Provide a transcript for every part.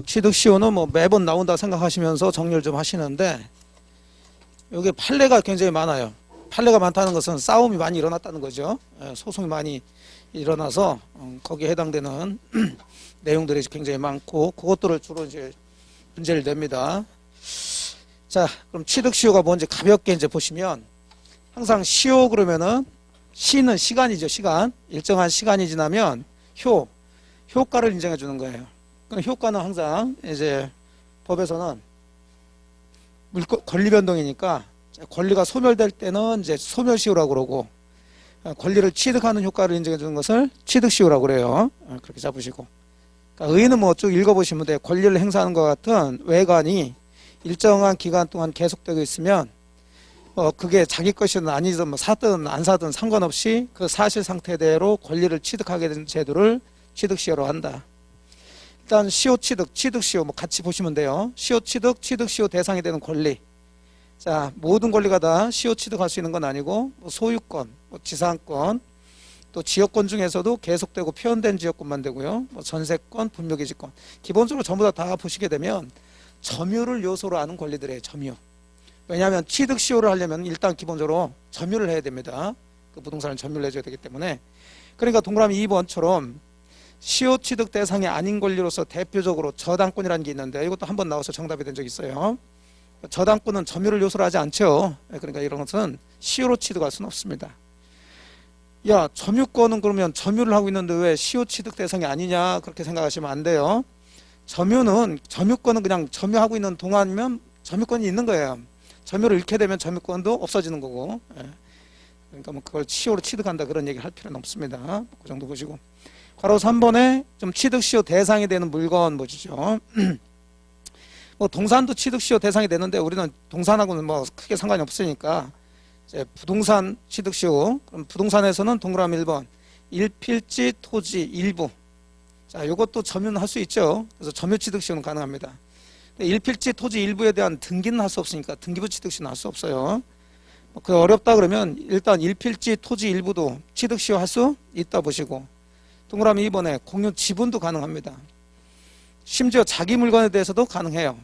취득시효는 뭐 매번 나온다 생각하시면서 정리를 좀 하시는데, 여기 판례가 굉장히 많아요. 판례가 많다는 것은 싸움이 많이 일어났다는 거죠. 소송이 많이 일어나서 거기에 해당되는 내용들이 굉장히 많고, 그것들을 주로 이제 문제를 냅니다. 자, 그럼 취득시효가 뭔지 가볍게 이제 보시면, 항상 시효 그러면은 시는 시간이죠. 시간. 일정한 시간이 지나면 효과를 인정해 주는 거예요. 그럼 효과는 항상 이제 법에서는 권리 변동이니까, 권리가 소멸될 때는 이제 소멸시효라고 그러고, 권리를 취득하는 효과를 인정해 주는 것을 취득시효라고 그래요. 그렇게 잡으시고. 그러니까 의의는 뭐 쭉 읽어보시면 돼요. 권리를 행사하는 것 같은 외관이 일정한 기간 동안 계속되고 있으면, 그게 자기 것이든 아니든 뭐 사든 안 사든 상관없이 그 사실 상태대로 권리를 취득하게 된 제도를 취득시효로 한다. 일단 시효 취득, 취득시효 뭐 같이 보시면 돼요. 시효 취득, 취득시효 대상이 되는 권리. 자, 모든 권리가 다 시효 취득할 수 있는 건 아니고, 뭐 소유권, 뭐 지상권, 또 지역권 중에서도 계속되고 표현된 지역권만 되고요. 뭐 전세권, 분묘기지권. 기본적으로 전부 다 보시게 되면 점유를 요소로 하는 권리들이에요. 점유. 왜냐하면 취득시효를 하려면 일단 기본적으로 점유를 해야 됩니다. 그 부동산을 점유를 해줘야 되기 때문에. 그러니까 동그라미 2번처럼 시효 취득 대상이 아닌 권리로서 대표적으로 저당권이라는 게 있는데, 이것도 한번 나와서 정답이 된 적이 있어요. 저당권은 점유를 요소로 하지 않죠. 그러니까 이런 것은 시효로 취득할 수는 없습니다. 야, 점유권은 그러면 점유를 하고 있는데 왜 시효 취득 대상이 아니냐, 그렇게 생각하시면 안 돼요. 점유권은 그냥 점유하고 있는 동안이면 점유권이 있는 거예요. 점유를 잃게 되면 점유권도 없어지는 거고. 그러니까 뭐 그걸 시효로 취득한다 그런 얘기 할 필요는 없습니다. 그 정도 보시고. 괄호 3번에 좀 취득시효 대상이 되는 물건 보시죠. 뭐 동산도 취득시효 대상이 되는데, 우리는 동산하고는 뭐 크게 상관이 없으니까 이제 부동산 취득시효. 그럼 부동산에서는 동그라미 1번 일필지 토지 일부. 자, 이것도 점유는 할 수 있죠. 그래서 점유 취득시효는 가능합니다. 일필지 토지 일부에 대한 등기는 할 수 없으니까 등기부 취득시효는 할 수 없어요. 그 어렵다 그러면 일단 일필지 토지 일부도 취득시효 할 수 있다 보시고, 동그라미 2번에 공유 지분도 가능합니다. 심지어 자기 물건에 대해서도 가능해요.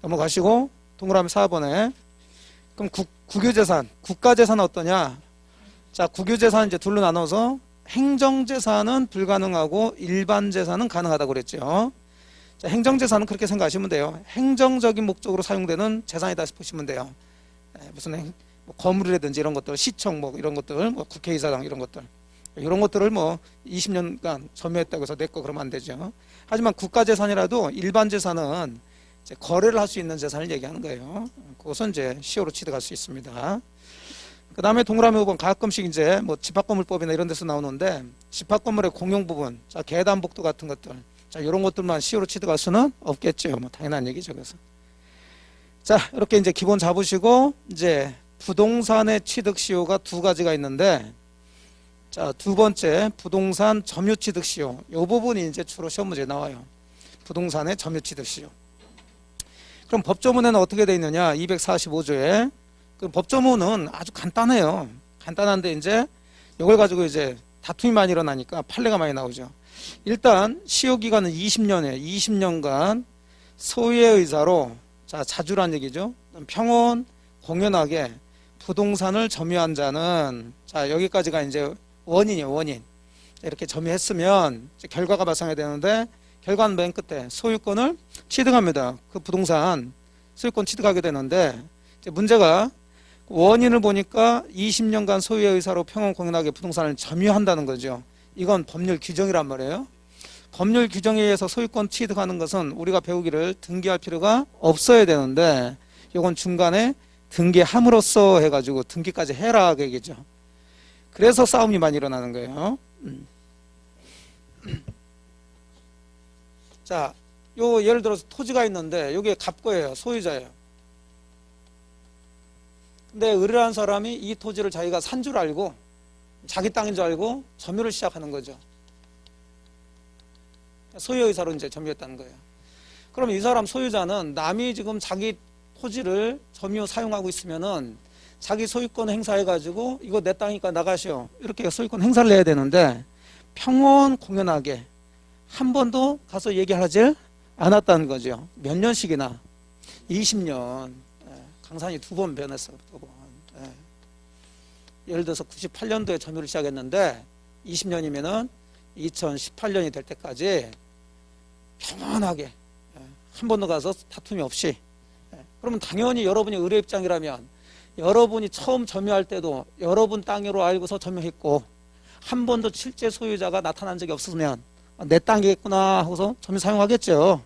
넘어가시고 동그라미 4번에 그럼 국유재산, 국가재산은 어떠냐? 자, 국유재산 이제 둘로 나눠서 행정재산은 불가능하고 일반재산은 가능하다고 그랬죠. 자, 행정재산은 그렇게 생각하시면 돼요. 행정적인 목적으로 사용되는 재산이다 보시면 돼요. 무슨 뭐 건물이라든지 이런 것들, 시청 뭐 이런 것들, 뭐 국회의사당 이런 것들, 이런 것들을 뭐 20년간 점유했다고 해서 내 거 그러면 안 되죠. 하지만 국가재산이라도 일반재산은 이제 거래를 할 수 있는 재산을 얘기하는 거예요. 그것은 이제 시효로 취득할 수 있습니다. 그 다음에 동그라미 5번 가끔씩 이제 뭐 집합건물법이나 이런 데서 나오는데, 집합건물의 공용 부분, 자, 계단복도 같은 것들, 자, 이런 것들만 시효로 취득할 수는 없겠죠. 뭐 당연한 얘기죠. 그래서 자, 이렇게 이제 기본 잡으시고, 이제 부동산의 취득 시효가 두 가지가 있는데, 자, 두 번째 부동산 점유 취득 시효. 이 부분이 이제 주로 시험 문제에 나와요. 부동산의 점유 취득 시효. 그럼 법조문에는 어떻게 되어 있느냐? 245조에 그 법조문은 아주 간단해요. 간단한데 이제 이걸 가지고 이제 다툼이 많이 일어나니까 판례가 많이 나오죠. 일단 시효 기간은 20년이에요. 20년간 소유의 의사로, 자, 자주란 얘기죠. 평온 공연하게 부동산을 점유한 자는, 자, 여기까지가 이제 원인이에요. 원인. 이렇게 점유했으면 이제 결과가 발생해야 되는데, 결과는 맨 끝에 소유권을 취득합니다. 그 부동산 소유권 취득하게 되는데, 이제 문제가 원인을 보니까 20년간 소유의 의사로 평온 공연하게 부동산을 점유한다는 거죠. 이건 법률 규정이란 말이에요. 법률 규정에 의해서 소유권 취득하는 것은 우리가 배우기를 등기할 필요가 없어야 되는데, 이건 중간에 등기함으로써 해가지고 등기까지 해라 그 얘기죠. 그래서 싸움이 많이 일어나는 거예요. 자, 요 예를 들어서 토지가 있는데 여기에 갑거예요. 소유자예요. 근데 의뢰한 사람이 이 토지를 자기가 산 줄 알고, 자기 땅인 줄 알고 점유를 시작하는 거죠. 소유의사로 이제 점유했다는 거예요. 그럼 이 사람 소유자는 남이 지금 자기 토지를 점유 사용하고 있으면은 자기 소유권 행사해가지고 이거 내 땅이니까 나가시오. 이렇게 소유권 행사를 해야 되는데 평온 공연하게 한 번도 가서 얘기하지 않았다는 거죠. 몇 년씩이나 20년. 강산이 2번 변했어. 2번. 예를 들어서 98년도에 점유를 시작했는데 20년이면은 2018년이 될 때까지 평온하게 한 번도 가서 다툼이 없이. 그러면 당연히 여러분이 의뢰 입장이라면 여러분이 처음 점유할 때도 여러분 땅으로 알고서 점유했고 한 번도 실제 소유자가 나타난 적이 없으면 내 땅이겠구나 하고서 점유 사용하겠죠.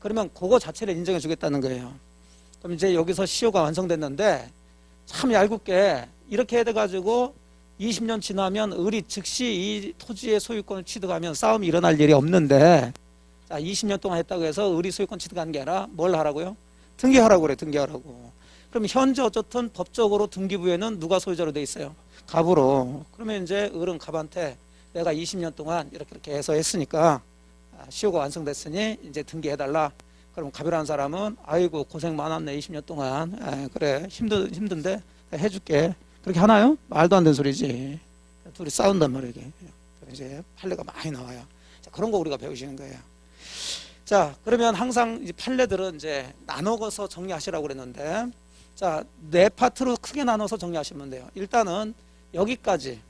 그러면 그거 자체를 인정해 주겠다는 거예요. 그럼 이제 여기서 시효가 완성됐는데 참 얄궂게 이렇게 해가지고 20년 지나면 을이 즉시 이 토지의 소유권을 취득하면 싸움이 일어날 일이 없는데, 자 20년 동안 했다고 해서 을이 소유권 취득하는 게 아니라 뭘 하라고요? 등기하라고 그래. 등기하라고. 그럼 현재 어쨌든 법적으로 등기부에는 누가 소유자로 돼 있어요? 갑으로. 그러면 이제 을은 갑한테 내가 20년 동안 이렇게 해서 했으니까 시효가 완성됐으니 이제 등기해달라. 그럼 갑이라는 사람은 아이고 고생 많았네 20년 동안. 그래 힘든데 해줄게. 그렇게 하나요? 말도 안 되는 소리지. 둘이 싸운단 말이에요. 이제 판례가 많이 나와요. 자, 그런 거 우리가 배우시는 거예요. 자, 그러면 항상 이제 판례들은 이제 나눠서 정리하시라고 그랬는데, 자, 네 파트로 크게 나눠서 정리하시면 돼요. 일단은 여기까지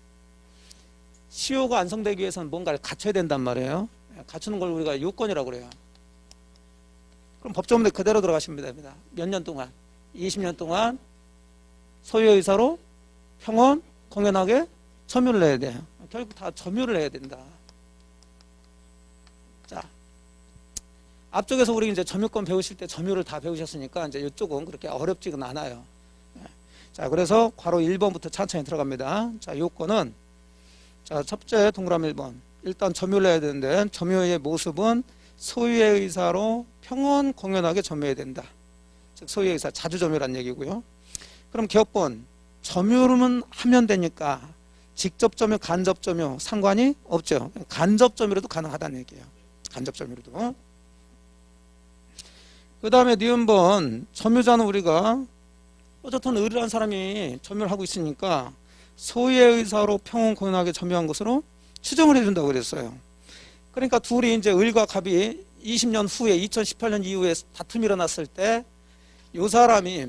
시효가 완성되기 위해서는 뭔가를 갖춰야 된단 말이에요. 갖추는 걸 우리가 요건이라고 그래요. 그럼 법조문에 그대로 들어가시면 됩니다. 몇 년 동안? 20년 동안 소유의 의사로 평온 공연하게 점유를 해야 돼요. 결국 다 점유를 해야 된다. 자, 앞쪽에서 우리 이제 점유권 배우실 때 점유를 다 배우셨으니까 이제 이쪽은 그렇게 어렵지는 않아요. 자, 그래서 괄호 1번부터 천천히 들어갑니다. 자, 요건은 자, 첫째 동그라미 1번. 일단 점유를 해야 되는데 점유의 모습은 소유의 의사로 평온 공연하게 점유해야 된다. 즉 소유의 의사 자주 점유란 얘기고요. 그럼 기업본 점유는 하면 되니까 직접 점유, 간접 점유 상관이 없죠. 간접 점유로도 가능하다는 얘기예요. 간접 점유로도. 그 다음에 니은번 점유자는 우리가 어쨌든 을이라는 사람이 점유를 하고 있으니까 소유의 의사로 평온 공연하게 점유한 것으로 추정을 해준다고 그랬어요. 그러니까 둘이 이제 을과 갑이 20년 후에 2018년 이후에 다툼이 일어났을 때 이 사람이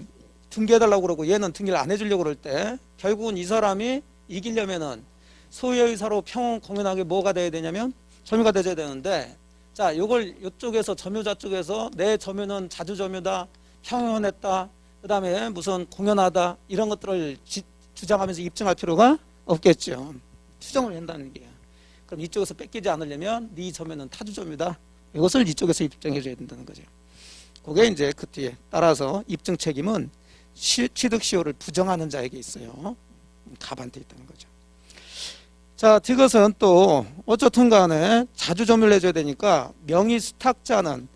등기해달라고 그러고 얘는 등기를 안 해주려고 그럴 때 결국은 이 사람이 이기려면은 소유의 의사로 평온 공연하게 뭐가 돼야 되냐면 점유가 돼야 되는데, 자 요걸 이쪽에서 점유자 쪽에서 내 점유는 자주 점유다, 평온했다, 그 다음에 무슨 공연하다 이런 것들을 주장하면서 입증할 필요가 없겠죠. 추정을 한다는 얘기예요. 그럼 이쪽에서 뺏기지 않으려면 네 점유는 타주 점유다. 이것을 이쪽에서 입증해 줘야 된다는 거죠. 그게 이제 그 뒤에 따라서 입증 책임은 취득 시효를 부정하는 자에게 있어요. 갑한테 있다는 거죠. 자, 이것은 또 어쨌든 간에 자주 점유를 해줘야 되니까 명의 수탁자는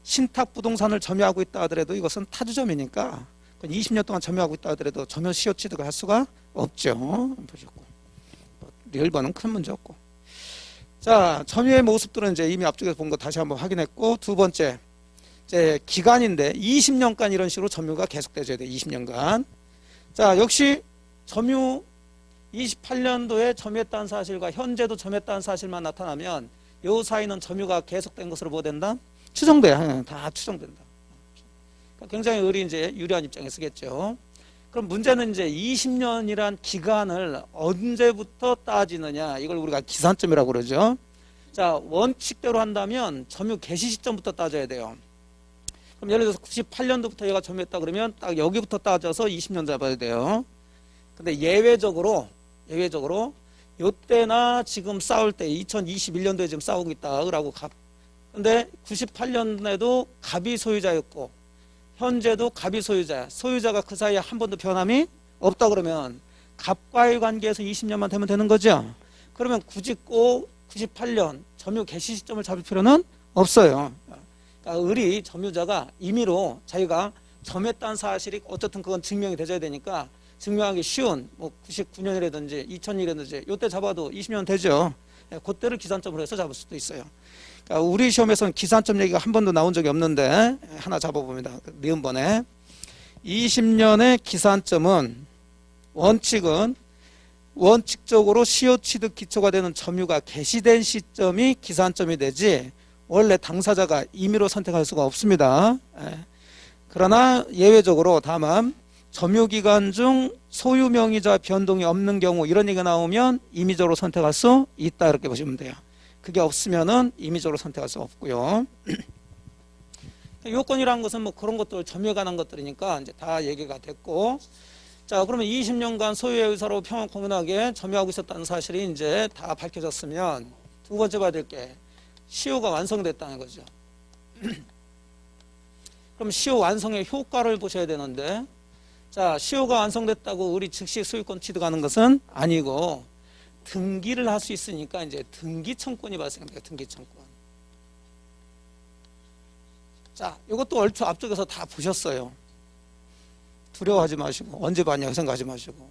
신탁 부동산을 점유하고 있다 하더라도 이것은 타주점이니까 20년 동안 점유하고 있다 하더라도 점유 시효 취득을 할 수가 없죠. 보셨고. 리얼번은 큰 문제 없고. 자, 점유의 모습들은 이제 이미 앞쪽에서 본 거 다시 한번 확인했고, 두 번째, 이제 기간인데 20년간 이런 식으로 점유가 계속돼줘야 돼. 20년간. 자, 역시 점유 28년도에 점유했다는 사실과 현재도 점유했다는 사실만 나타나면 요 사이는 점유가 계속된 것으로 뭐 된다? 추정돼. 다 추정된다. 그러니까 굉장히 을이 이제 유리한 입장에 쓰겠죠. 그럼 문제는 이제 20년이란 기간을 언제부터 따지느냐. 이걸 우리가 기산점이라고 그러죠. 자, 원칙대로 한다면 점유 개시 시점부터 따져야 돼요. 그럼 예를 들어서 98년도부터 얘가 점유했다 그러면 딱 여기부터 따져서 20년 잡아야 돼요. 근데 예외적으로 요때나 지금 싸울 때 2021년도에 지금 싸우고 있다 라고 갑. 근데 98년에도 갑이 소유자였고 현재도 갑이 소유자야. 소유자가 그 사이에 한 번도 변함이 없다 그러면 갑과의 관계에서 20년만 되면 되는 거죠. 그러면 굳이 꼭 98년 점유 개시 시점을 잡을 필요는 없어요. 그러니까 을이 점유자가 임의로 자기가 점유했다는 사실이 어쨌든 그건 증명이 되어야 되니까 증명하기 쉬운 뭐 99년이라든지 2000년이라든지 이때 잡아도 20년 되죠. 그때를 기산점으로 해서 잡을 수도 있어요. 그러니까 우리 시험에서는 기산점 얘기가 한 번도 나온 적이 없는데 하나 잡아봅니다. 니은번에 20년의 기산점은 원칙적으로 시효 취득 기초가 되는 점유가 개시된 시점이 기산점이 되지 원래 당사자가 임의로 선택할 수가 없습니다. 그러나 예외적으로 다만 점유기간 중 소유 명의자 변동이 없는 경우 이런 얘기가 나오면 임의적으로 선택할 수 있다 이렇게 보시면 돼요. 그게 없으면은 임의적으로 선택할 수 없고요. 요건이라는 것은 뭐 그런 것들 점유에 관한 것들이니까 이제 다 얘기가 됐고, 자 그러면 20년간 소유의 의사로 평안 공연하게 점유하고 있었다는 사실이 이제 다 밝혀졌으면 두 번째 봐야 될 게 시효가 완성됐다는 거죠. 그럼 시효 완성의 효과를 보셔야 되는데, 자 시효가 완성됐다고 우리 즉시 소유권 취득하는 것은 아니고 등기를 할 수 있으니까 이제 등기청권이 발생합니다. 등기청권. 자 이것도 얼추 앞쪽에서 다 보셨어요. 두려워하지 마시고 언제 봤냐고 생각하지 마시고,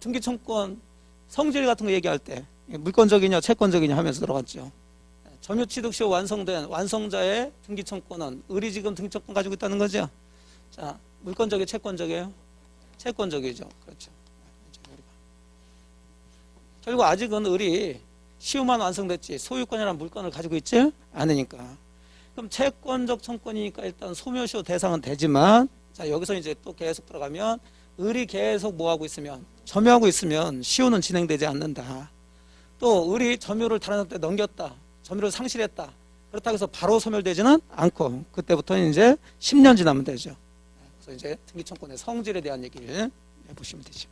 등기청권 성질 같은 거 얘기할 때 물권적이냐 채권적이냐 하면서 들어갔죠. 점유취득시효 완성된 완성자의 등기청권은 의리지금 등기청권 가지고 있다는 거죠. 자 물권적이에요 채권적이에요? 채권적이죠. 그렇죠. 결국 아직은 의리 시효만 완성됐지 소유권이라는 물권을 가지고 있지 않으니까. 그럼 채권적 청권이니까 일단 소멸시효 대상은 되지만, 자 여기서 이제 또 계속 들어가면 을이 계속 뭐하고 있으면 점유하고 있으면 시효는 진행되지 않는다. 또 을이 점유를 다른 사람한테 넘겼다, 점유를 상실했다, 그렇다고 해서 바로 소멸되지는 않고 그때부터는 이제 10년 지나면 되죠. 그래서 이제 등기청권의 성질에 대한 얘기를 해보시면 되죠.